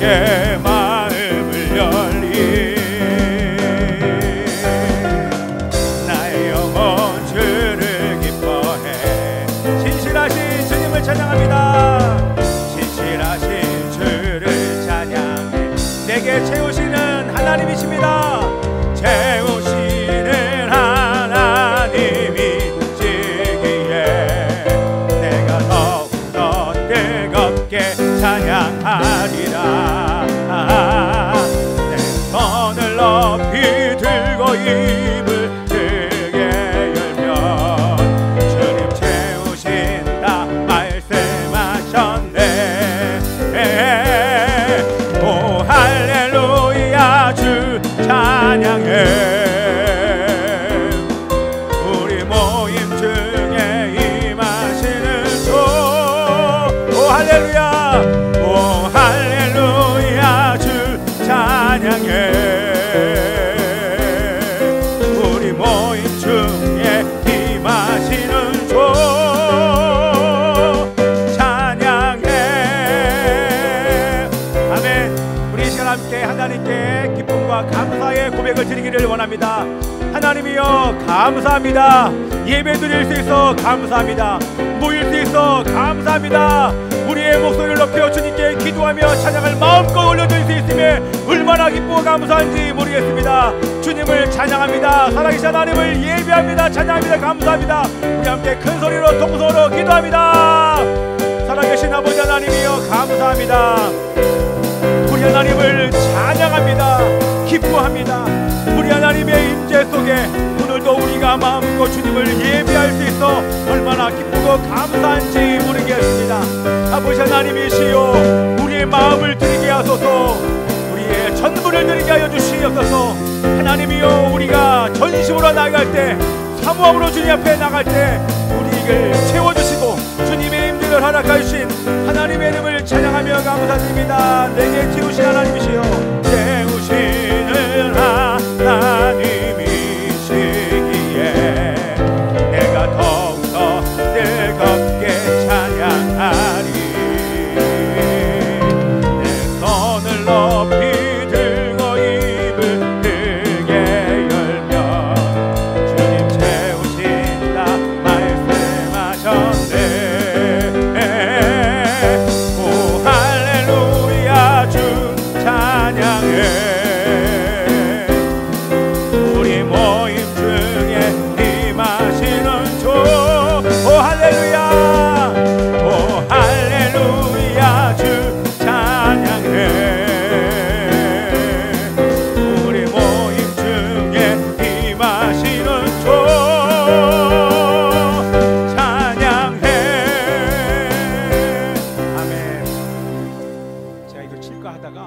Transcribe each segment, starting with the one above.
주께 마음을 열리 나의 영혼 주를 기뻐해. 신실하신 주님을 찬양합니다. 신실하신 주를 찬양해. 내게 채우시는 하나님이십니다. 채우시는 하나님이시기에 내가 더욱더 뜨겁게 찬양하리라. 내 손을 높이 들고 입을 크게 열면 주님 채우신다 말씀하셨네. 오 할렐루야 주 찬양해. 우리 모임 중에 임하시는 주. 오 할렐루야 오 할렐루야 주 찬양해. 우리 모임 중에 임하시는 주 찬양해. 아멘. 우리 이 시간 함께 하나님께 기쁨과 감사의 고백을 드리기를 원합니다. 하나님이여 감사합니다. 예배 드릴 수 있어 감사합니다. 모일 수 있어 감사합니다. 우리의 목소리를 높여 주님께 기도하며 찬양을 마음껏 올려드릴 수 있음에 얼마나 기쁘고 감사한지 모르겠습니다. 주님을 찬양합니다. 살아계신 하나님을 예배합니다. 찬양합니다. 감사합니다. 우리 함께 큰 소리로 동서로 기도합니다. 살아계신 아버지 하나님이여 감사합니다. 우리 하나님을 찬양합니다. 기뻐합니다. 우리 하나님의 임재 속에 오늘도 우리가 마음껏 주님을 예배할 수 있어 얼마나 기쁘고 감사한지 모르겠습니다. 아버지 하나님이시여 우리의 마음을 드리게 하소서. 우리의 전부를 드리게 하여 주시옵소서. 하나님이여 우리가 전심으로 나갈 때 사모함으로 주님 앞에 나갈 때 우리를 채워주시고 주님의 임재를 허락하여 주신 하나님의 이름을 찬양하며 감사드립니다. 내게 채우신 하나님이시여 채우시는 하나님이시기에 내가 더욱더 뜨겁게 찬양하리. 내 손을 높이 들고 입을 크게 열면 주님 채우신다 말씀하셨네. 오 할렐루야 주 찬양해. 우리 모임 중에 임하시는 주. 오 할렐루야 오 할렐루야 주 찬양해. 우리 모임 중에 임하시는 주 찬양해. 아멘. 제가 이걸 칠까 하다가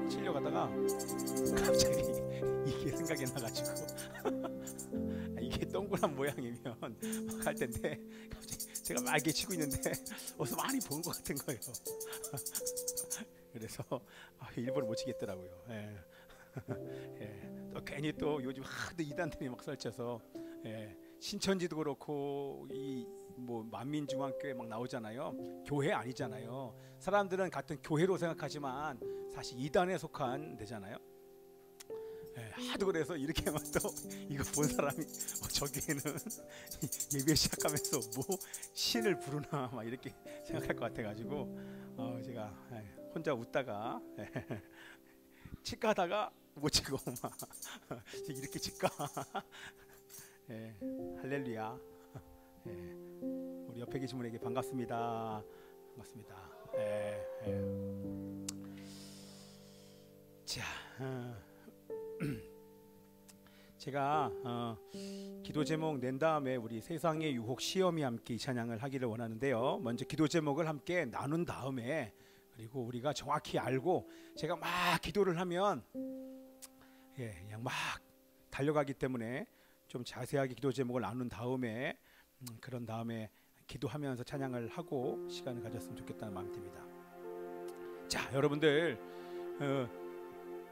치려고 하다가 갑자기 이게 생각이 나가지고 이게 동그란 모양이면 막 할 텐데 갑자기 제가 막 이렇게 치고 있는데 어디서 많이 본 것 같은 거예요. 그래서 일부러 못 치겠더라고요. 예. 예. 또 괜히 또 요즘 하도 이단들이 막 설쳐서 신천지도 그렇고 이 뭐 만민중앙교회 막 나오잖아요. 교회 아니잖아요. 사람들은 같은 교회로 생각하지만 사실 이단에 속한 데잖아요. 하도 그래서 이렇게만 또 이거 본 사람이 저기에는 예배 시작하면서 뭐 신을 부르나 막 이렇게 생각할 것 같아가지고 제가 혼자 웃다가 칠까 하다가 못 치고 막 이렇게 칠까. 할렐루야. 우리 옆에 계신 분에게 반갑습니다. 반갑습니다. 자, 제가 기도 제목 낸 다음에 우리 세상의 유혹 시험이 함께 이 찬양을 하기를 원하는데요. 먼저 기도 제목을 함께 나눈 다음에 그리고 우리가 정확히 알고 제가 막 기도를 하면 그냥 막 달려가기 때문에 좀 자세하게 기도 제목을 나눈 다음에 그런 다음에 기도하면서 찬양을 하고 시간을 가졌으면 좋겠다는 마음이 듭니다. 자, 여러분들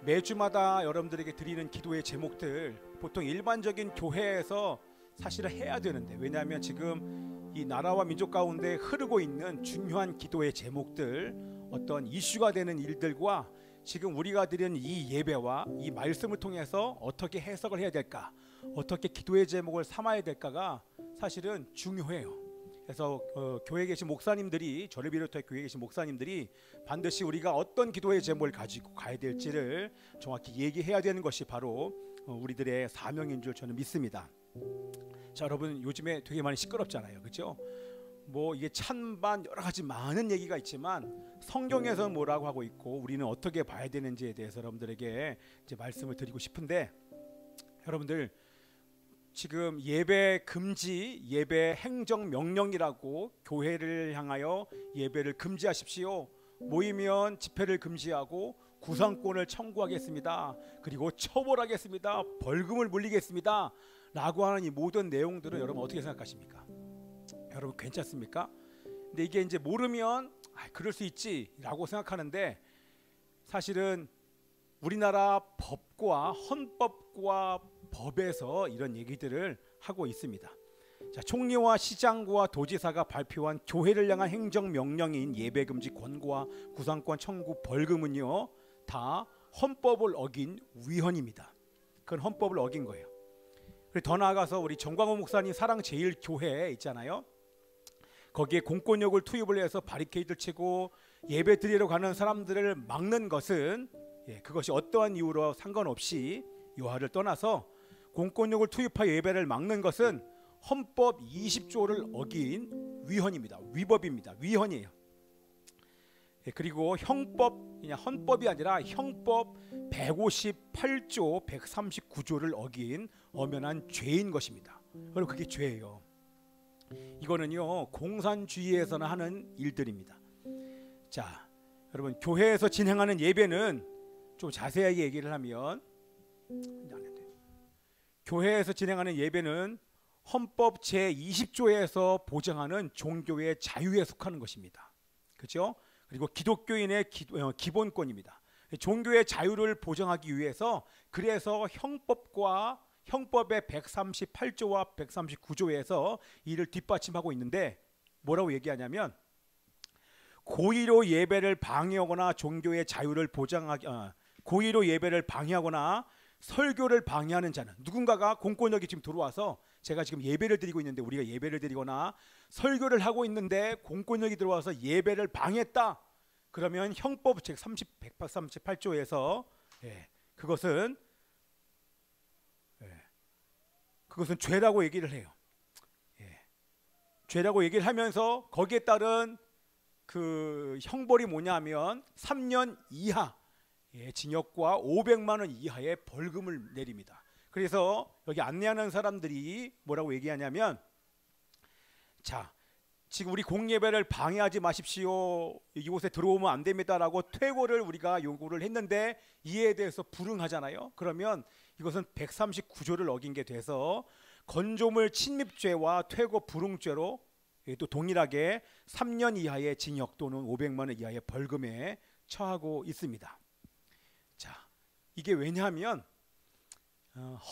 매주마다 여러분들에게 드리는 기도의 제목들 보통 일반적인 교회에서 사실은 해야 되는데, 왜냐하면 지금 이 나라와 민족 가운데 흐르고 있는 중요한 기도의 제목들, 어떤 이슈가 되는 일들과 지금 우리가 드리는 이 예배와 이 말씀을 통해서 어떻게 해석을 해야 될까, 어떻게 기도의 제목을 삼아야 될까가 사실은 중요해요. 그래서 교회에 계신 목사님들이, 저를 비롯해 교회에 계신 목사님들이 반드시 우리가 어떤 기도의 제목을 가지고 가야 될지를 정확히 얘기해야 되는 것이 바로 우리들의 사명인 줄 저는 믿습니다. 자, 여러분, 요즘에 되게 많이 시끄럽잖아요, 그렇죠? 뭐 이게 찬반 여러 가지 많은 얘기가 있지만 성경에서는 뭐라고 하고 있고 우리는 어떻게 봐야 되는지에 대해서 여러분들에게 이제 말씀을 드리고 싶은데, 여러분들 지금 예배 금지, 예배 행정 명령이라고 교회를 향하여 예배를 금지하십시오, 모이면 집회를 금지하고 구상권을 청구하겠습니다, 그리고 처벌하겠습니다, 벌금을 물리겠습니다 라고 하는 이 모든 내용들은 여러분 어떻게 생각하십니까? 여러분 괜찮습니까? 근데 이게 이제 모르면 그럴 수 있지 라고 생각하는데, 사실은 우리나라 법과 헌법과 법에서 이런 얘기들을 하고 있습니다. 자, 총리와 시장과 도지사가 발표한 교회를 향한 행정명령인 예배금지 권고와 구상권 청구 벌금은요, 다 헌법을 어긴 위헌입니다. 그건 헌법을 어긴 거예요. 그리고 더 나아가서 우리 정광훈 목사님 사랑제일교회 있잖아요, 거기에 공권력을 투입을 해서 바리케이드를 치고 예배 드리러 가는 사람들을 막는 것은, 그것이 어떠한 이유로 상관없이 요하를 떠나서 공권력을 투입하여 예배를 막는 것은 헌법 20조를 어긴 위헌입니다. 위법입니다. 위헌이에요. 그리고 그냥 헌법이 아니라 형법 158조 139조를 어긴 엄연한 죄인 것입니다. 그리고 그게 죄예요. 이거는요, 공산주의에서나 하는 일들입니다. 자, 여러분, 교회에서 진행하는 예배는 좀 자세하게 얘기를 하면, 교회에서 진행하는 예배는 헌법 제20조에서 보장하는 종교의 자유에 속하는 것입니다. 그렇죠? 그리고 기독교인의 기본권입니다. 종교의 자유를 보장하기 위해서, 그래서 형법의 138조와 139조에서 이를 뒷받침하고 있는데, 뭐라고 얘기하냐면, 고의로 예배를 방해하거나 종교의 자유를 고의로 예배를 방해하거나 설교를 방해하는 자는, 누군가가 공권력이 지금 들어와서 제가 지금 예배를 드리고 있는데, 우리가 예배를 드리거나 설교를 하고 있는데 공권력이 들어와서 예배를 방해했다, 그러면 형법 제138조에서 그것은 죄라고 얘기를 해요. 죄라고 얘기를 하면서 거기에 따른 그 형벌이 뭐냐면 3년 이하 징역과 500만 원 이하의 벌금을 내립니다. 그래서 여기 안내하는 사람들이 뭐라고 얘기하냐면, 자, 지금 우리 공예배를 방해하지 마십시오, 이곳에 들어오면 안 됩니다라고 퇴거를 우리가 요구를 했는데 이에 대해서 불응하잖아요. 그러면 이것은 139조를 어긴 게 돼서 건조물 침입죄와 퇴거 불응죄로 또 동일하게 3년 이하의 징역 또는 500만 원 이하의 벌금에 처하고 있습니다. 자, 이게 왜냐하면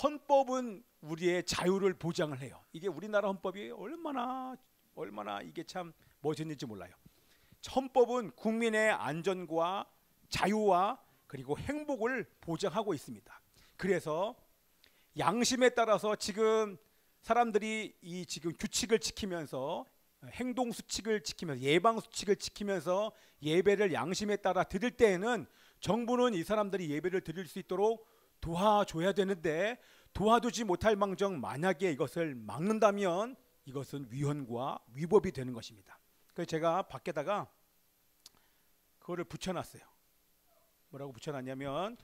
헌법은 우리의 자유를 보장을 해요. 이게 우리나라 헌법이 얼마나 이게 참 멋있는지 몰라요. 헌법은 국민의 안전과 자유와 그리고 행복을 보장하고 있습니다. 그래서 양심에 따라서 지금 사람들이 이 지금 규칙을 지키면서, 행동 수칙을 지키면서, 예방 수칙을 지키면서 예배를 양심에 따라 드릴 때에는 정부는 이 사람들이 예배를 드릴 수 있도록 도와줘야 되는데, 도와주지 못할 망정 만약에 이것을 막는다면 이것은 위헌과 위법이 되는 것입니다. 그래서 제가 밖에다가 그거를 붙여놨어요. 뭐라고 붙여놨냐면,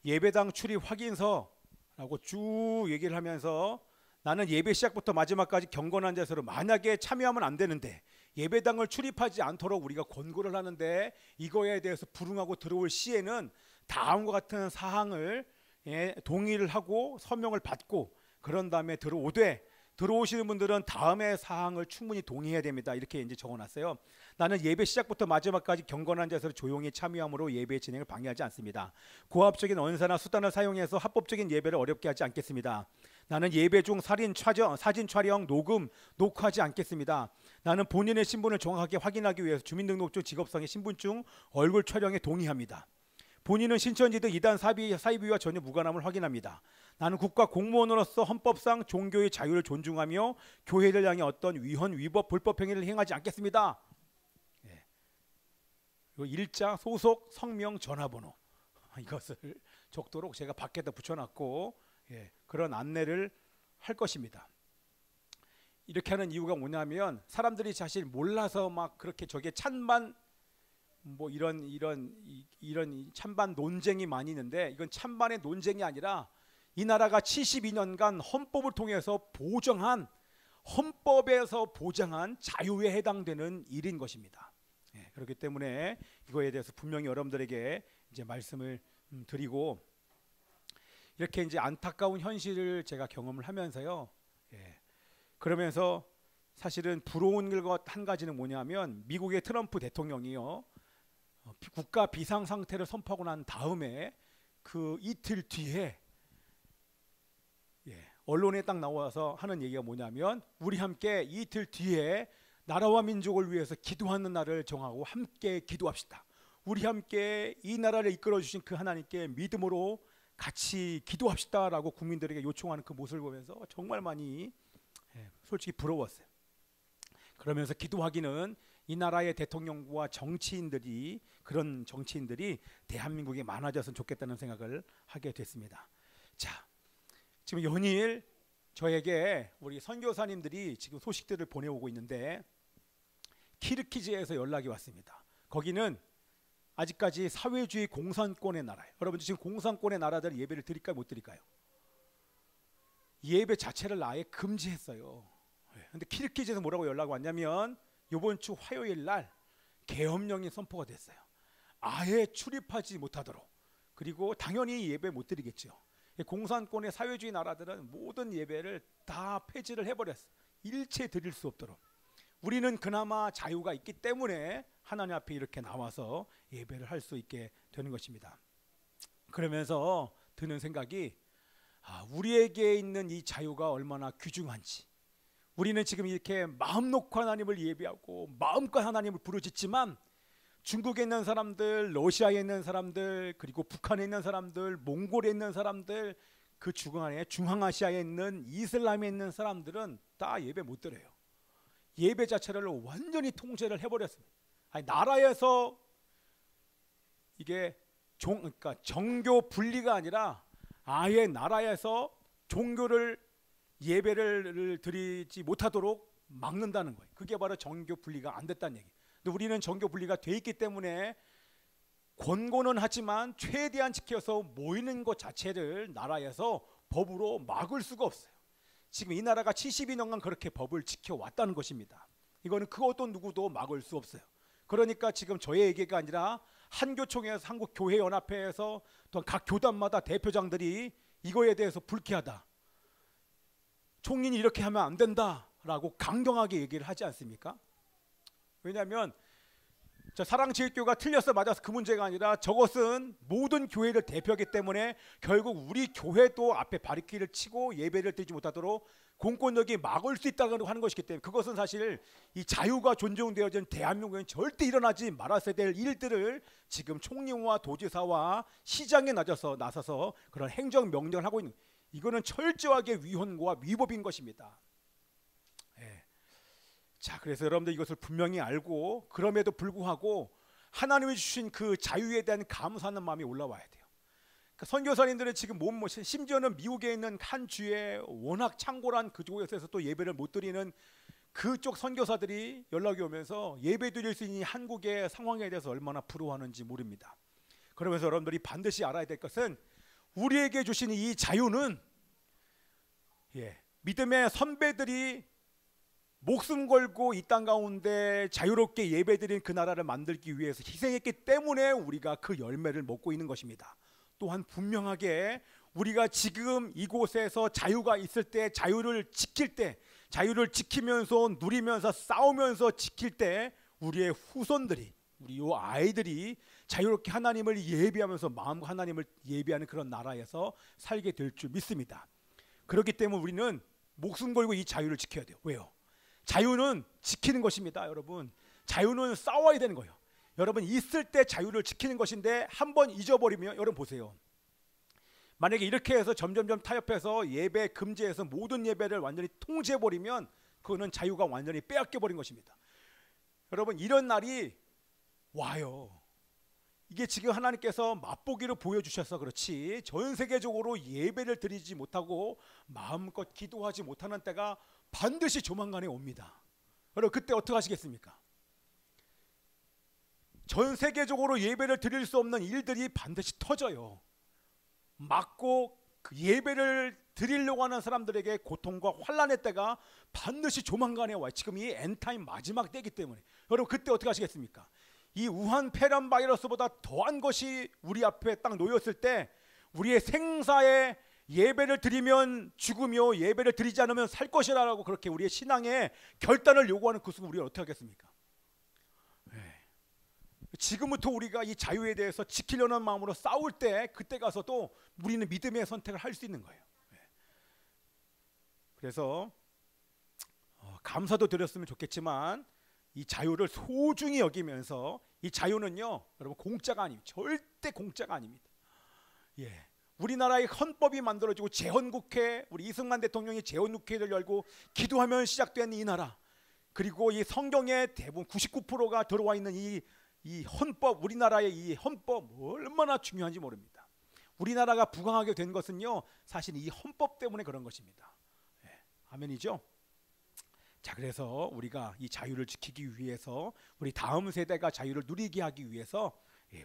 예배당 출입 확인서라고 쭉 얘기를 하면서, 나는 예배 시작부터 마지막까지 경건한 자세로, 만약에 참여하면 안 되는데 예배당을 출입하지 않도록 우리가 권고를 하는데, 이거에 대해서 불응하고 들어올 시에는 다음과 같은 사항을 동의를 하고 서명을 받고, 그런 다음에 들어오시는 분들은 다음의 사항을 충분히 동의해야 됩니다. 이렇게 이제 적어놨어요. 나는 예배 시작부터 마지막까지 경건한 자세로 조용히 참여함으로 예배 진행을 방해하지 않습니다. 고압적인 언사나 수단을 사용해서 합법적인 예배를 어렵게 하지 않겠습니다. 나는 예배 중 사진 촬영, 녹음, 녹화하지 않겠습니다. 나는 본인의 신분을 정확하게 확인하기 위해서 주민등록증, 직업상의 신분증, 얼굴 촬영에 동의합니다. 본인은 신천지든 이단 사이비와 전혀 무관함을 확인합니다. 나는 국가 공무원으로서 헌법상 종교의 자유를 존중하며 교회를 향해 어떤 위헌, 위법, 불법 행위를 행하지 않겠습니다. 예. 그리고 일자, 소속, 성명, 전화번호 이것을 적도록 제가 밖에다 붙여놨고, 예, 그런 안내를 할 것입니다. 이렇게 하는 이유가 뭐냐면 사람들이 사실 몰라서 막 그렇게 저게 찬반 뭐 이런 찬반 논쟁이 많이 있는데, 이건 찬반의 논쟁이 아니라 이 나라가 72년간 헌법을 통해서 헌법에서 보장한 자유에 해당되는 일인 것입니다. 예, 그렇기 때문에 이거에 대해서 분명히 여러분들에게 이제 말씀을 드리고, 이렇게 이제 안타까운 현실을 제가 경험을 하면서요. 예, 그러면서 사실은 부러운 것 한 가지는 뭐냐면, 미국의 트럼프 대통령이요, 국가 비상 상태를 선포하고 난 다음에 그 이틀 뒤에, 예, 언론에 딱 나와서 하는 얘기가 뭐냐면, 우리 함께 이틀 뒤에 나라와 민족을 위해서 기도하는 날을 정하고 함께 기도합시다. 우리 함께 이 나라를 이끌어 주신 그 하나님께 믿음으로 같이 기도합시다라고 국민들에게 요청하는 그 모습을 보면서 정말 많이, 예, 솔직히 부러웠어요. 그러면서 기도하기는 이 나라의 대통령과 그런 정치인들이 대한민국에 많아졌으면 좋겠다는 생각을 하게 됐습니다. 자, 지금 연일 저에게 우리 선교사님들이 지금 소식들을 보내오고 있는데, 키르기즈에서 연락이 왔습니다. 거기는 아직까지 사회주의 공산권의 나라예요. 여러분, 지금 공산권의 나라들 예배를 드릴까요, 못 드릴까요? 예배 자체를 아예 금지했어요. 근데 키르기즈에서 뭐라고 연락이 왔냐면, 이번 주 화요일 날 계엄령이 선포가 됐어요. 아예 출입하지 못하도록. 그리고 당연히 예배 못 드리겠죠. 공산권의 사회주의 나라들은 모든 예배를 다 폐지를 해버렸어요. 일체 드릴 수 없도록. 우리는 그나마 자유가 있기 때문에 하나님 앞에 이렇게 나와서 예배를 할 수 있게 되는 것입니다. 그러면서 드는 생각이, 우리에게 있는 이 자유가 얼마나 귀중한지. 우리는 지금 이렇게 마음 놓고 하나님을 예배하고 마음껏 하나님을 부르짖지만, 중국에 있는 사람들, 러시아에 있는 사람들, 그리고 북한에 있는 사람들, 몽골에 있는 사람들, 그 중앙아시아에 있는 이슬람에 있는 사람들은 다 예배 못 드려요. 예배 자체를 완전히 통제를 해버렸습니다. 나라에서 이게 그러니까 정교 분리가 아니라 아예 나라에서 예배를 드리지 못하도록 막는다는 거예요. 그게 바로 정교 분리가 안 됐다는 얘기. 근데 우리는 정교 분리가 돼 있기 때문에 권고는 하지만 최대한 지켜서 모이는 것 자체를 나라에서 법으로 막을 수가 없어요. 지금 이 나라가 72년간 그렇게 법을 지켜왔다는 것입니다. 이거는 그 어떤 누구도 막을 수 없어요. 그러니까 지금 저의 얘기가 아니라 한교총회에서, 한국교회연합회에서, 또 각 교단마다 대표장들이 이거에 대해서 불쾌하다, 총리는 이렇게 하면 안 된다라고 강경하게 얘기를 하지 않습니까? 왜냐하면 사랑제일교회가 틀렸어 맞아서 그 문제가 아니라, 저것은 모든 교회를 대표하기 때문에 결국 우리 교회도 앞에 바리케이드를 치고 예배를 드리지 못하도록 공권력이 막을 수 있다고 하는 것이기 때문에, 그것은 사실 이 자유가 존중되어진 대한민국에는 절대 일어나지 말았어야 될 일들을 지금 총리와 도지사와 시장에 나서서 그런 행정명령을 하고 있는, 이거는 철저하게 위헌과 위법인 것입니다. 예. 자, 그래서 여러분들 이것을 분명히 알고, 그럼에도 불구하고 하나님이 주신 그 자유에 대한 감사하는 마음이 올라와야 돼요. 그러니까 선교사님들은 지금 심지어는 미국에 있는 한 주에 워낙 창궐한 그쪽에서 또 예배를 못 드리는 그쪽 선교사들이 연락이 오면서 예배 드릴 수 있는 한국의 상황에 대해서 얼마나 부러워하는지 모릅니다. 그러면서 여러분들이 반드시 알아야 될 것은, 우리에게 주신 이 자유는, 믿음의 선배들이 목숨 걸고 이 땅 가운데 자유롭게 예배드린 그 나라를 만들기 위해서 희생했기 때문에 우리가 그 열매를 먹고 있는 것입니다. 또한 분명하게 우리가 지금 이곳에서 자유가 있을 때, 자유를 지킬 때, 자유를 지키면서 누리면서 싸우면서 지킬 때, 우리의 후손들이, 우리 요 아이들이 자유롭게 하나님을 예배하면서 마음과 하나님을 예배하는 그런 나라에서 살게 될 줄 믿습니다. 그렇기 때문에 우리는 목숨 걸고 이 자유를 지켜야 돼요. 왜요? 자유는 지키는 것입니다. 여러분, 자유는 싸워야 되는 거예요. 여러분, 있을 때 자유를 지키는 것인데 한번 잊어버리면, 여러분 보세요, 만약에 이렇게 해서 점점점 타협해서 예배 금지해서 모든 예배를 완전히 통제해버리면 그거는 자유가 완전히 빼앗겨버린 것입니다. 여러분, 이런 날이 와요. 이게 지금 하나님께서 맛보기로 보여주셔서 그렇지, 전 세계적으로 예배를 드리지 못하고 마음껏 기도하지 못하는 때가 반드시 조만간에 옵니다. 여러분, 그때 어떻게 하시겠습니까? 전 세계적으로 예배를 드릴 수 없는 일들이 반드시 터져요. 막고 그 예배를 드리려고 하는 사람들에게 고통과 환난의 때가 반드시 조만간에 와요. 지금 이 엔타임 마지막 때이기 때문에. 여러분, 그때 어떻게 하시겠습니까? 이 우한 폐렴 바이러스보다 더한 것이 우리 앞에 딱 놓였을 때 우리의 생사에 예배를 드리면 죽으며 예배를 드리지 않으면 살 것이라고 그렇게 우리의 신앙의 결단을 요구하는 그 순간 우리가 어떻게 하겠습니까? 지금부터 우리가 이 자유에 대해서 지키려는 마음으로 싸울 때 그때 가서도 우리는 믿음의 선택을 할 수 있는 거예요. 그래서 감사도 드렸으면 좋겠지만 이 자유를 소중히 여기면서, 이 자유는요 여러분 공짜가 아닙니다. 절대 공짜가 아닙니다. 우리나라의 헌법이 만들어지고 재헌국회, 우리 이승만 대통령이 재헌국회를 열고 기도하면 시작된 이 나라, 그리고 이 성경의 대부분 99%가 들어와 있는 이 헌법, 우리나라의 이 헌법 얼마나 중요한지 모릅니다. 우리나라가 부강하게 된 것은요 사실 이 헌법 때문에 그런 것입니다. 아멘이죠? 자, 그래서 우리가 이 자유를 지키기 위해서, 우리 다음 세대가 자유를 누리게 하기 위해서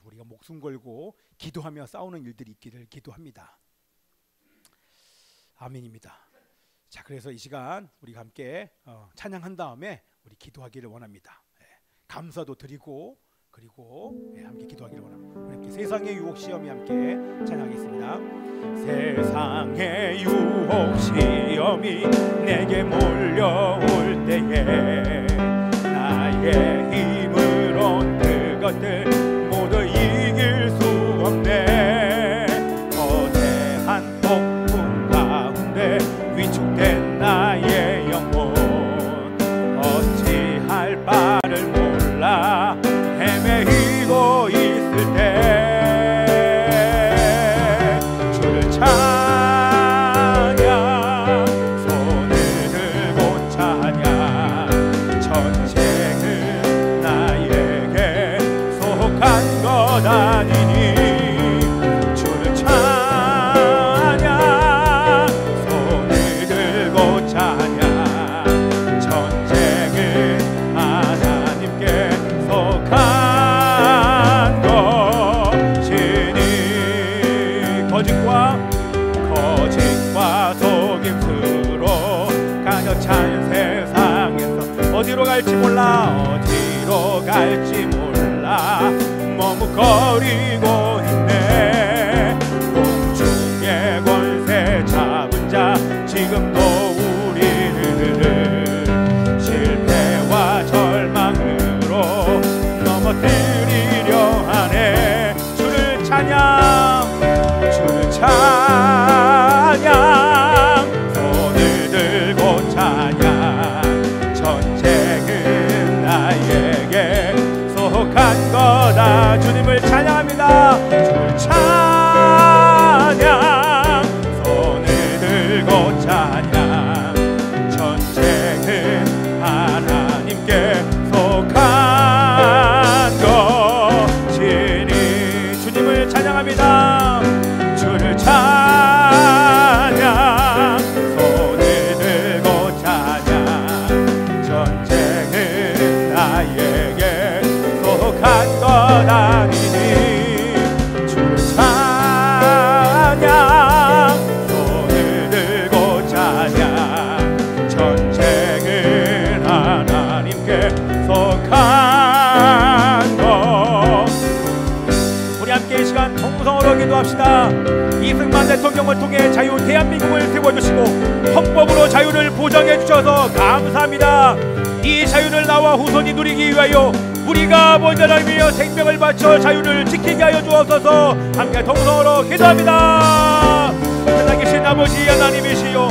우리가 목숨 걸고 기도하며 싸우는 일들이 있기를 기도합니다. 아멘입니다. 자, 그래서 이 시간 우리가 함께 찬양한 다음에 우리 기도하기를 원합니다. 감사도 드리고 그리고 함께 기도하기를 원합니다. 우리 함께 세상의 유혹 시험이 함께 찬양하겠습니다. 세상의 유혹 시험이 내게 몰려올 때에 나의 힘으로 그것들 모두 이길 수 없네. 거대한 폭풍 가운데 위축된 나의 영혼 어찌할 바를 몰라 헤매이고 있을 때 주를 찬양, 손을 들고 찬양, 전쟁은 나에게 속한 것 아니니 주를 찬양, 손을 들고 찬양, 전쟁은 하나님께 속한 거짓과 속임수로 가득 찬 세상에서 어디로 갈지 몰라, 어디로 갈지 몰라 머뭇거리고 있네. 공중의 권세 잡은 자 지금도 우리를 실패와 절망으로 넘어뜨리려 하네. 주를 찬양, 주를 찬양, 손을 들고 찬양, 전쟁은 나에게 속한 거다. 주님을 찬양합니다. 주를 찬양, 손을 들고 찬양, 전쟁은 하나님께 속한 것이니 주님을 찬양합니다. 주를 찬양, 손을 들고 찬양, 전쟁은 나에게 속한 것 아니니 주를 찬양, 손을 들고 찬양, 전쟁은 하나님께 속한 것. 우리 함께 이 시간 통성으로 기도합시다. 이승만 대통령을 통해 자유 대한민국을 세워주시고 헌법으로 자유를 보장해 주셔서 감사합니다. 이 자유를 나와 후손이 누리기 위하여 우리가 먼저 날미며 생명을 바쳐 자유를 지키게 하여 주옵소서. 함께 통성으로 기도합니다. 살아계신 아버지 하나님이시여,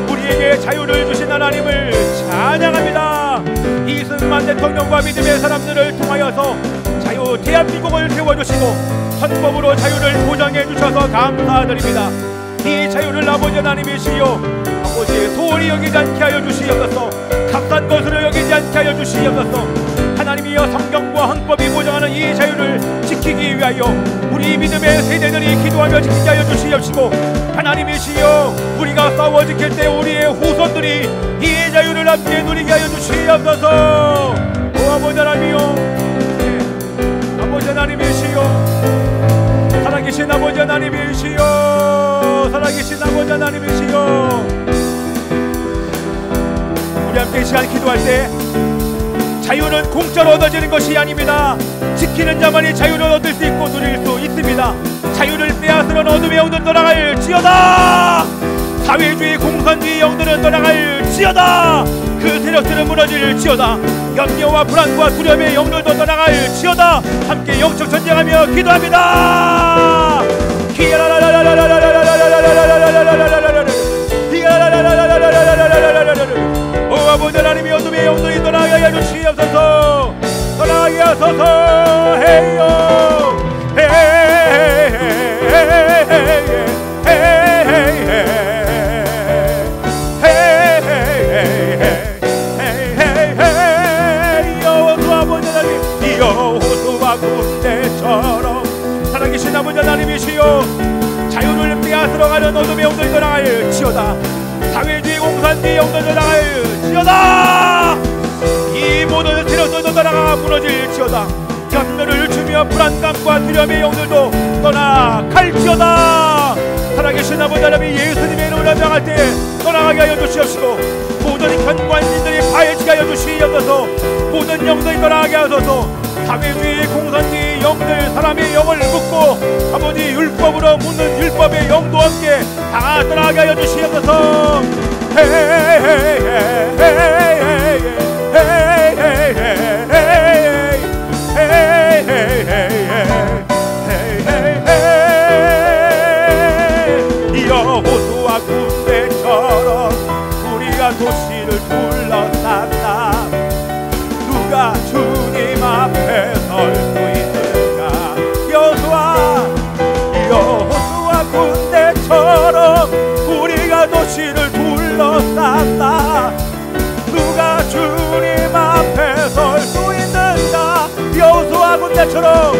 우리에게 자유를 주신 하나님을 찬양합니다. 이승만 대통령과 믿음의 사람들을 통하여서 자유 대한민국을 세워주시고 헌법으로 자유를 보장해 주셔서 감사드립니다. 이 자유를 아버지 하나님이시여, 아버지 소홀히 여기지 않게 하여 주시옵소서. 값싼 것으로 여기지 않게 하여 주시옵소서. 하나님이여, 성경과 헌법이 보장하는 이 자유를 지키기 위하여 우리 믿음의 세대들이 기도하며 지키게 하여 주시옵시고, 하나님이시여, 우리가 싸워 지킬 때 우리의 후손들이 이 자유를 함께 누리게 하여 주시옵소서. 오 아버지 하나님이여, 아버지 하나님이시여, 살아계신 아버지 하나님이시여, 살아계신 아버지 하나님이시여, 우리 함께 이 시간 기도할 때 자유는 공짜로 얻어지는 것이 아닙니다. 지키는 자만이 자유를 얻을 수 있고 누릴 수 있습니다. 자유를 빼앗으러 어둠의 영들 떠나갈지어다. 사회주의 공산주의 영들은 떠나갈지어다. 그 세력들은 무너질지어다. 염려와 불안과 두려움의 영들도 떠나갈지어다. 함께 영적 전쟁하며 기도합니다. 오 아버지 하나님이 어둠의 영들이 떠나게 하여 주시옵소서. 떠나게 하소서. 헤이요 여호수 아버지 하나님, 여호수아 군대처럼 살아계신 아버지 하나님이시여, 자유를 빼앗으러 가는 어둠의 영들이 떠나갈지어다. 사회주의 공산주의 영들 떠나갈지어다. 이 모든 세력들도 떠나가 무너질지어다. 염려를 주며 불안감과 두려움의 영들도 떠나갈지어다. 살아계신 아버지 하나님, 예수님의 이름으로 명할 때 떠나가게 하여 주시옵시고, 모든 현관진들이 파헤치게 하여 주시옵소서. 모든 영들이 떠나가게 하소서. 사회주의 공산주의 영들, 사람의 영을 묶고 아버지 율법으로 묶는 율법의 영도 함께 다 떠나게 하여 주시옵소서. 여호수아 군대처럼 우리가 도시를 둘러쌌다. 누가 주님 앞에 설 수 있는가. 여호수아 군대처럼 우리가 도시를 둘러쌌다. 누가 주님 앞에 설 수 있는가. 여호수아 군대처럼,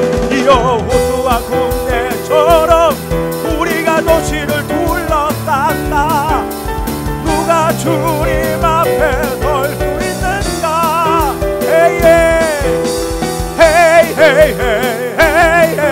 여호수아 군대처럼 우리가 도시를 둘러쌌다. 누가 주님 앞에 설 수 있는가. 헤이 헤이 헤이 헤이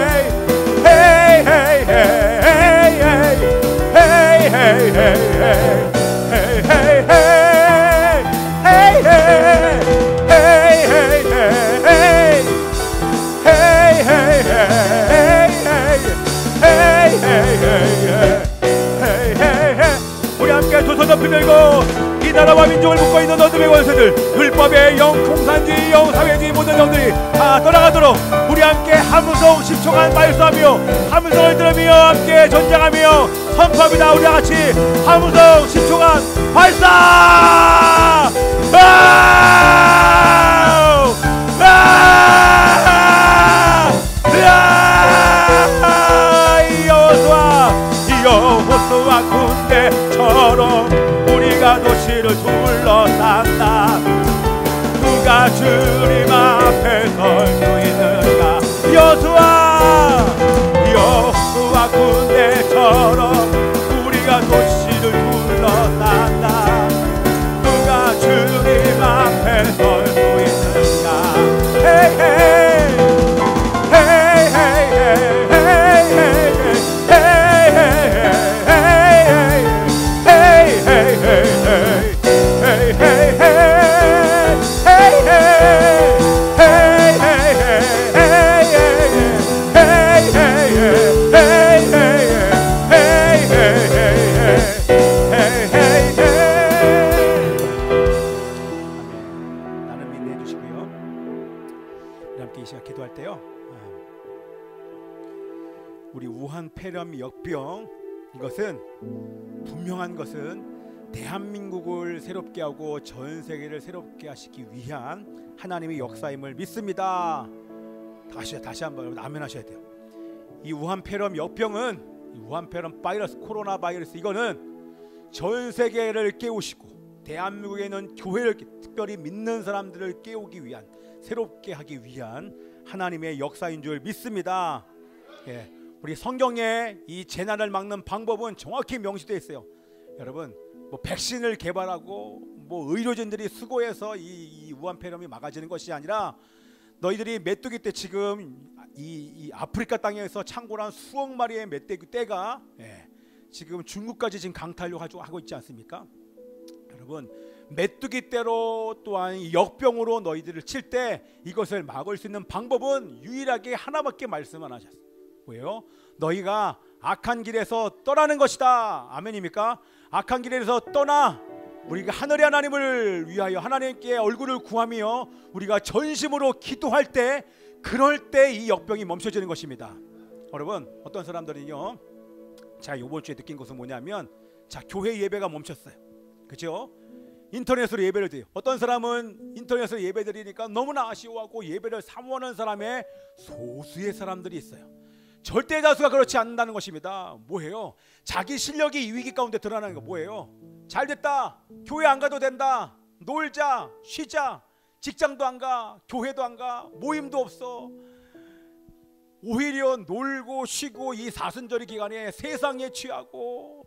우리 함께 두 손 높이 들고 이 나라와 민족을 묶고 있는 어둠의 권세들, 율법의 영, 공산주의 영, 사회주의 모든 영들이 다 떠나가도록 우리 함께 함성 10초간 발사하며 함성을 들으며 함께 전쟁하며 선포합니다. 우리 같이 함성 10초간 발사! 여호수아 군대처럼 우리가 도시를 둘러쌌다. 누가 주님 앞에 설 수 있는가. 여호수아 군대처럼 우리가 도시를 둘러쌌다. 누가 주님 앞에 설 수 있는가. 우리 우한 폐렴 역병 이것은 분명한 것은 대한민국을 새롭게 하고 전 세계를 새롭게 하시기 위한 하나님의 역사임을 믿습니다. 다시 한번 여러분 아멘 하셔야 돼요. 이 우한폐렴 역병은, 이 우한폐렴 바이러스, 코로나 바이러스, 이거는 전 세계를 깨우시고 대한민국에 있는 교회를, 특별히 믿는 사람들을 깨우기 위한, 새롭게 하기 위한 하나님의 역사인 줄 믿습니다. 예, 우리 성경에 이 재난을 막는 방법은 정확히 명시되어 있어요. 여러분, 뭐 백신을 개발하고 뭐 의료진들이 수고해서 이 우한폐렴이 막아지는 것이 아니라, 너희들이 메뚜기 떼, 지금 이 아프리카 땅에서 창궐한 수억 마리의 메뚜기 떼가 지금 중국까지 지금 강타하려고 하고 있지 않습니까? 여러분, 메뚜기 떼로 또한 역병으로 너희들을 칠 때 이것을 막을 수 있는 방법은 유일하게 하나밖에 말씀 안 하셨어요. 뭐예요? 너희가 악한 길에서 떠나는 것이다. 아멘입니까? 악한 길에서 떠나 우리가 하늘의 하나님을 위하여 하나님께 얼굴을 구하며 우리가 전심으로 기도할 때, 그럴 때 이 역병이 멈춰지는 것입니다. 여러분, 어떤 사람들은요, 자, 이번 주에 느낀 것은 뭐냐면, 자, 교회 예배가 멈췄어요. 그죠? 인터넷으로 예배를 드려요. 어떤 사람은 인터넷으로 예배 드리니까 너무나 아쉬워하고 예배를 사모하는 사람의 소수의 사람들이 있어요. 절대 다수가 그렇지 않는다는 것입니다. 뭐예요? 자기 실력이 이 위기 가운데 드러나는 거 뭐예요? 잘됐다, 교회 안 가도 된다, 놀자, 쉬자, 직장도 안 가, 교회도 안 가, 모임도 없어. 오히려 놀고 쉬고 이 사순절의 기간에 세상에 취하고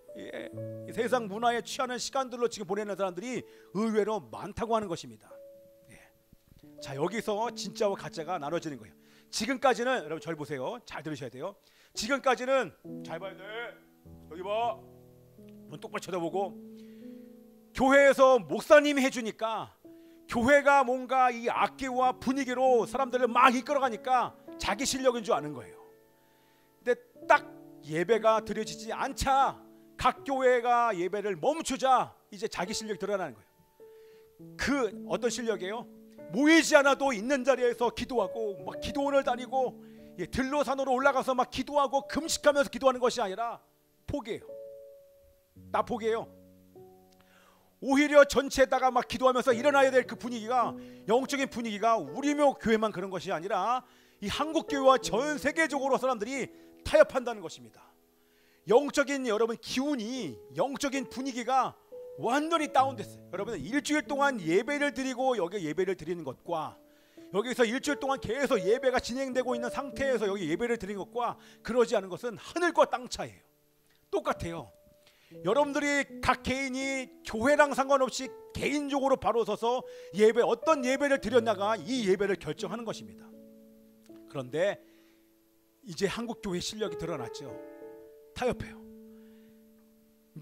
이 세상 문화에 취하는 시간들로 지금 보내는 사람들이 의외로 많다고 하는 것입니다. 자, 여기서 진짜와 가짜가 나눠지는 거예요. 지금까지는, 여러분 절 보세요. 잘 들으셔야 돼요. 지금까지는, 잘 봐야 돼. 여기 봐. 눈 똑바로 쳐다보고, 교회에서 목사님이 해주니까, 교회가 뭔가 이 악기와 분위기로 사람들을 막 이끌어가니까 자기 실력인 줄 아는 거예요. 근데 딱 예배가 드려지지 않자, 각 교회가 예배를 멈추자, 이제 자기 실력이 드러나는 거예요. 그 어떤 실력이에요? 모이지 않아도 있는 자리에서 기도하고 막 기도원을 다니고 들로산으로 올라가서 막 기도하고 금식하면서 기도하는 것이 아니라 포기해요. 나 포기해요. 오히려 전체에다가 막 기도하면서 일어나야 될 그 분위기가, 영적인 분위기가 우리묘 교회만 그런 것이 아니라 이 한국교회와 전 세계적으로 사람들이 타협한다는 것입니다. 영적인, 여러분, 기운이, 영적인 분위기가 완전히 다운됐어요. 여러분, 일주일 동안 예배를 드리고 여기 예배를 드리는 것과, 여기서 일주일 동안 계속 예배가 진행되고 있는 상태에서 여기 예배를 드리는 것과 그러지 않은 것은 하늘과 땅 차이예요. 똑같아요. 여러분들이 각 개인이 교회랑 상관없이 개인적으로 바로 서서 예배, 어떤 예배를 드렸냐가 이 예배를 결정하는 것입니다. 그런데 이제 한국교회 실력이 드러났죠. 타협해요.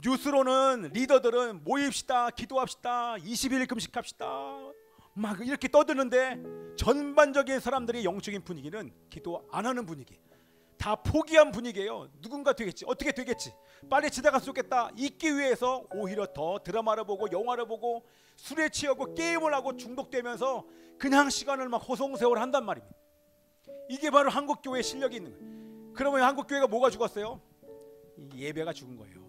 뉴스로는 리더들은 모입시다, 기도합시다, 20일 금식합시다 막 이렇게 떠드는데, 전반적인 사람들의 영적인 분위기는 기도 안 하는 분위기, 다 포기한 분위기예요. 누군가 되겠지, 어떻게 되겠지, 빨리 지나갔으면 좋겠다, 있기 위해서 오히려 더 드라마를 보고 영화를 보고 술에 취하고 게임을 하고 중독되면서 그냥 시간을 막 호송세월 한단 말입니다. 이게 바로 한국교회의 실력이 있는 거예요. 그러면 한국교회가 뭐가 죽었어요? 예배가 죽은 거예요.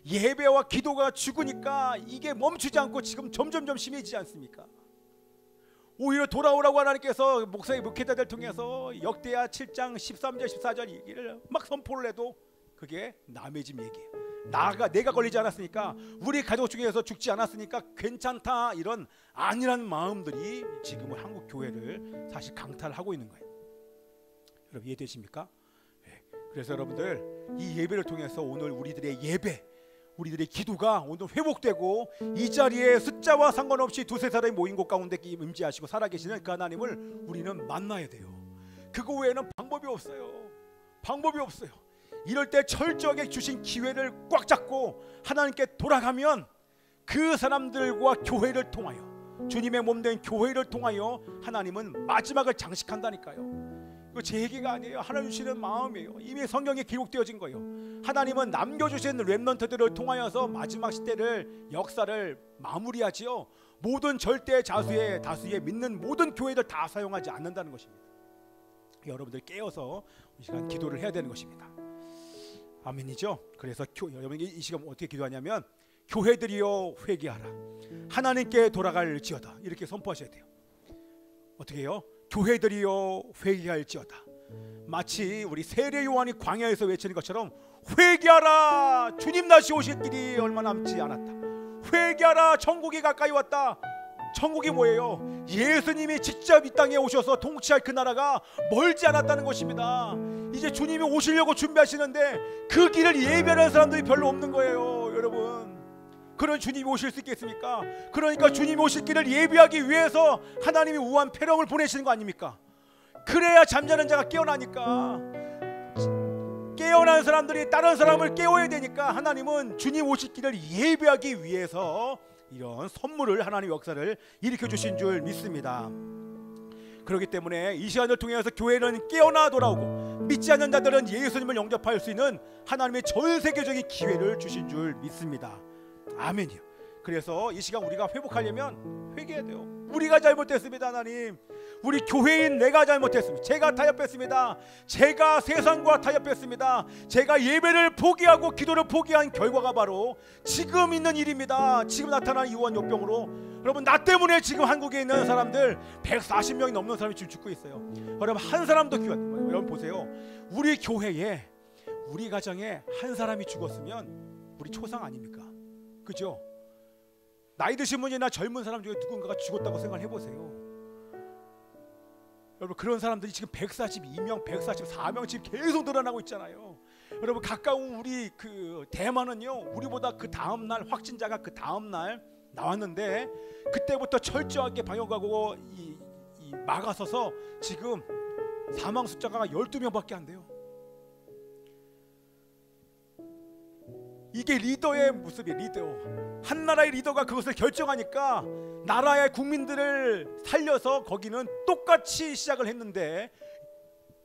예배와 기도가 죽으니까 이게 멈추지 않고 지금 점점점 심해지지 않습니까? 오히려 돌아오라고 하나님께서 목사의 목회자들 통해서 역대하 7장 13절 14절 얘기를 막 선포를 해도 그게 남의 집 얘기예요. 내가 걸리지 않았으니까, 우리 가족 중에서 죽지 않았으니까 괜찮다, 이런 아니란 마음들이 지금은 한국 교회를 사실 강탈하고 있는 거예요. 여러분 이해되십니까? 그래서 여러분들, 이 예배를 통해서 오늘 우리들의 예배, 우리들의 기도가 오늘 회복되고, 이 자리에 숫자와 상관없이 두세 사람이 모인 곳 가운데 임재하시고 살아계시는 그 하나님을 우리는 만나야 돼요. 그거 외에는 방법이 없어요. 방법이 없어요. 이럴 때 철저하게 주신 기회를 꽉 잡고 하나님께 돌아가면, 그 사람들과 교회를 통하여, 주님의 몸된 교회를 통하여 하나님은 마지막을 장식한다니까요. 이거 제 얘기가 아니에요. 하나님 주시는 마음이에요. 이미 성경에 기록되어진 거예요. 하나님은 남겨주신 렘넌트들을 통하여서 마지막 시대를, 역사를 마무리하지요. 모든 절대 다수의 믿는 모든 교회들 다 사용하지 않는다는 것입니다. 여러분들 깨어서 이 시간 기도를 해야 되는 것입니다. 아멘이죠. 그래서 여러분이 이 시간 어떻게 기도하냐면 교회들이여 회개하라, 하나님께 돌아갈지어다, 이렇게 선포하셔야 돼요. 어떻게 해요? 교회들이여 회개할지어다. 마치 우리 세례 요한이 광야에서 외치는 것처럼 회개하라, 주님 다시 오실 길이 얼마 남지 않았다. 회개하라, 천국이 가까이 왔다. 천국이 뭐예요? 예수님이 직접 이 땅에 오셔서 통치할 그 나라가 멀지 않았다는 것입니다. 이제 주님이 오시려고 준비하시는데 그 길을 예배하는 사람들이 별로 없는 거예요. 여러분, 그런 주님이 오실 수 있겠습니까? 그러니까 주님이 오실 길을 예비하기 위해서 하나님이 우한 패령을 보내시는 거 아닙니까? 그래야 잠자는 자가 깨어나니까. 깨어난 사람들이 다른 사람을 깨워야 되니까 하나님은 주님 오실 길을 예비하기 위해서 이런 선물을, 하나님의 역사를 일으켜 주신 줄 믿습니다. 그렇기 때문에 이 시간을 통해서 교회는 깨어나 돌아오고 믿지 않는 자들은 예수님을 영접할 수 있는 하나님의 전 세계적인 기회를 주신 줄 믿습니다. 아멘이요. 그래서 이 시간 우리가 회복하려면 회개해야 돼요. 우리가 잘못했습니다. 하나님, 우리 교회인 내가 잘못했습니다. 제가 타협했습니다. 제가 세상과 타협했습니다. 제가 예배를 포기하고 기도를 포기한 결과가 바로 지금 있는 일입니다. 지금 나타난 이우한 요병으로 여러분, 나 때문에 지금 한국에 있는 사람들 140명이 넘는 사람이 지금 죽고 있어요. 여러분, 한 사람도 귀한, 여러분 보세요. 우리 교회에, 우리 가정에 한 사람이 죽었으면 우리 초상 아닙니까? 그죠? 나이 드신 분이나 젊은 사람 중에 누군가가 죽었다고 생각해 보세요. 여러분, 그런 사람들이 지금 142명, 144명 지금 계속 늘어나고 있잖아요. 여러분, 가까운 우리 그 대만은요, 우리보다 그 다음 날 확진자가 그 다음 날 나왔는데 그때부터 철저하게 방역하고 막아서서 지금 사망 숫자가 12명밖에 안 돼요. 이게 리더의 모습이에요. 리더, 한 나라의 리더가 그것을 결정하니까 나라의 국민들을 살려서 거기는 똑같이 시작을 했는데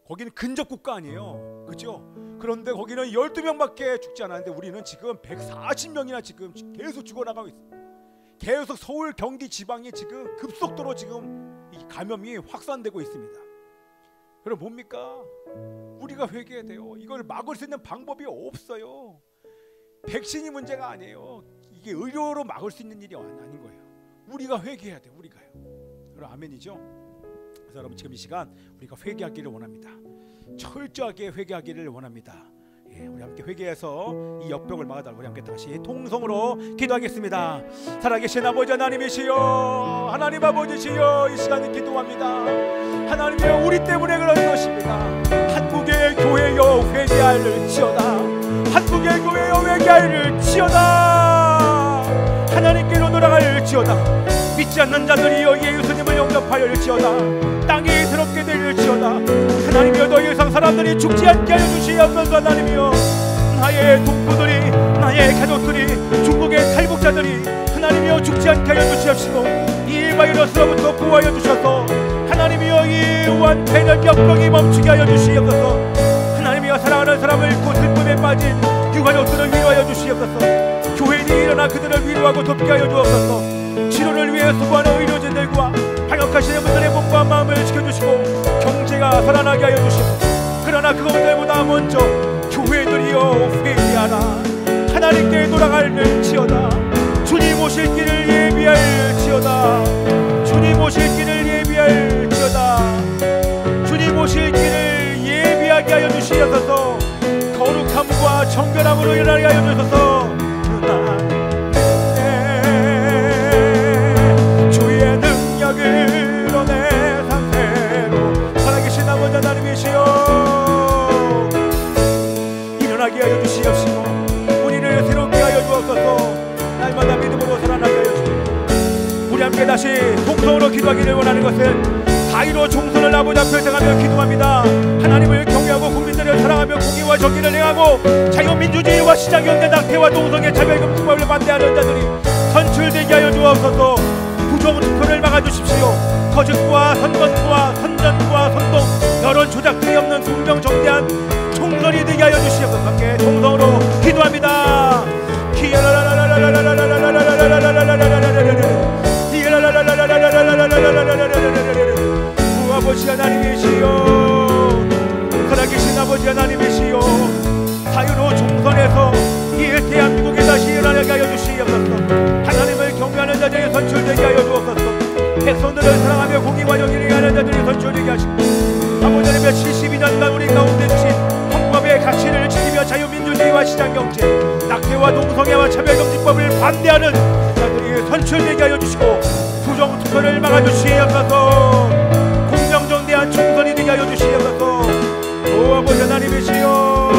거기는 근접 국가 아니에요. 그죠? 그런데 거기는 12명밖에 죽지 않았는데 우리는 지금 140명이나 지금 계속 죽어나가고 있어요. 계속 서울, 경기 지방이 지금 급속도로 지금 이 감염이 확산되고 있습니다. 그럼 뭡니까? 우리가 회개해야 돼요. 이걸 막을 수 있는 방법이 없어요. 백신이 문제가 아니에요. 이게 의료로 막을 수 있는 일이 아닌 거예요. 우리가 회개해야 돼요. 우리가요. 여러분, 아멘이죠? 그래서 여러분, 지금 이 시간 우리가 회개하기를 원합니다. 철저하게 회개하기를 원합니다. 예, 우리 함께 회개해서 이 역병을 막아달라고 우리 함께 다시 통성으로 기도하겠습니다. 살아계신 아버지 하나님이시여, 하나님 아버지시여, 이 시간에 기도합니다. 하나님이여, 우리 때문에 그런 것입니다. 한국의 교회여 회개할지어다. 한국의 교회여 회개할지어다. 하나님께로 돌아갈지어다. 믿지 않는 자들이여 예수님을 영접하였지어다. 땅이 더럽게 될지어다. 하나님이여, 더 이상 사람들이 죽지 않게 하여 주시옵소서. 하나님이여, 나의 동포들이, 나의 가족들이, 중국의 탈북자들이 하나님이여 죽지 않게 하여 주시옵시고 이 바이러스로부터 구하여 주셔서 하나님이여 이 우한 폐렴 역병이 멈추게 하여 주시옵소서. 하나님이여, 사랑하는 사람을 잃고 슬픔에 빠진 유가족들을 위로하여 주시옵소서. 교회인이 일어나 그들을 위로하고 돕게 하여 주옵소서. 치료를 위해 수고하는 의료진들과 방역하시는 분들의 몸과 마음을 지켜주시고 경제가 살아나게 하여 주시옵소서. 그러나 그것들보다 먼저 교회들이여 회개하라. 하나님께 돌아갈지어다. 주님 오실 길을 예비할지어다. 주님 오실 길을 예비할지어다. 주님 오실 길을 예비하게 하여 주시옵소서. 거룩함과 정결함으로 일어나게 하여 주소서. 주의 능력으로 내 상태로 살아계신 아버지 하나님이시여, 일어나게 하여 주시옵시고 우리를 새롭게 하여 주옵소서. 날마다 믿음으로 살아나게 하여 주옵소서. 우리 함께 다시 통성으로 기도하기를 원하는 것은 사이로 총선을 아버지 앞에 생하며 기도합니다. 하나님을 경외하고 국민들을 사랑하며 공의와 정의를 행하고 자유민주주의와 시장경제 낙태와 동성애 차별금지법을 반대하는 자들이 선출되게 하여 주옵소서. 부정투표를 막아주십시오. 거짓과 선전과 선동 여론 조작들이 없는 공정정대한 총선이 되게 하여 주시옵소서. 함께 총성으로 기도합니다. 아버지 하나님이시여, 살아계신 아버지 하나님이시여, 사유로 성도들을 사랑하며 공의와 정의를 하는 자들이 선출되게 하시고 아버지 하나님의 72년간 우리 가운데 주신 헌법의 가치를 지키며 자유민주주의와 시장경제, 낙태와 동성애와 차별금지법을 반대하는 자들이 선출되게 하여 주시고 부정투표를 막아주시옵소서. 공정정대한 총선이 되게 하여 주시옵소서. 오 아버지 하나님이시여,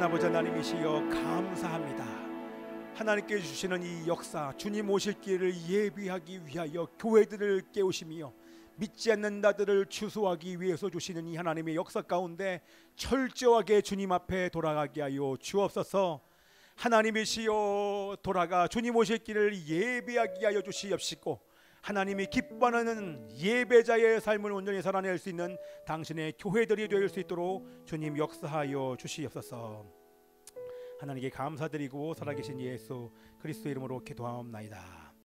아버지 하나님이시여 감사합니다. 하나님께 주시는 이 역사, 주님 오실 길을 예비하기 위하여 교회들을 깨우시며 믿지 않는 자들을 추수하기 위해서 주시는 이 하나님의 역사 가운데 철저하게 주님 앞에 돌아가게 하여 주옵소서. 하나님이시여 돌아가 주님 오실 길을 예비하게 하여 주시옵시고 하나님이 기뻐하는 예배자의 삶을 온전히 살아낼 수 있는 당신의 교회들이 될 수 있도록 주님 역사하여 주시옵소서. 하나님께 감사드리고 살아계신 예수 그리스도의 이름으로 기도하옵나이다.